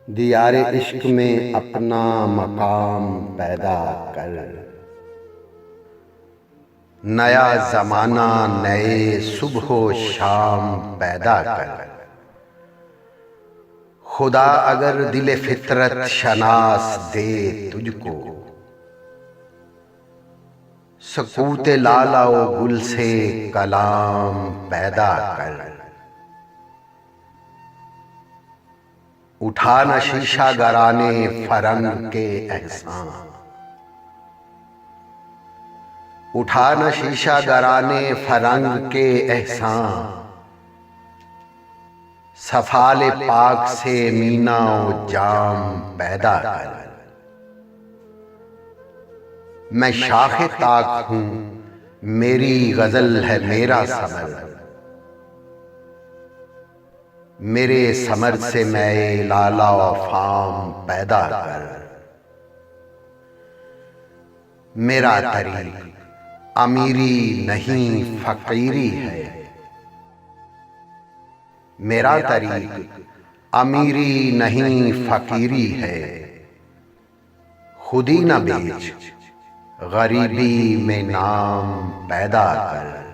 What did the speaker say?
दियारे इश्क में अपना मकाम पैदा कर। नया जमाना नए सुबह शाम पैदा कर। खुदा अगर दिल फितरत शनास दे तुझको, सकूत लाला ओ गुल से कलाम पैदा कर। उठा न शीशा गराने फरंग के एहसान, उठा न शीशा गराने फरंग के एहसान। सफाले पाक से मीना ओ जाम पैदा कर। मैं शाखे ताक हूं, मेरी गजल है मेरा समर। मेरे समर से मैं लाला व फाम पैदा कर। मेरा तरीक अमीरी नहीं फकीरी है। मेरा तरीक अमीरी नहीं फकीरी है। खुदी न बेच गरीबी में नाम पैदा कर।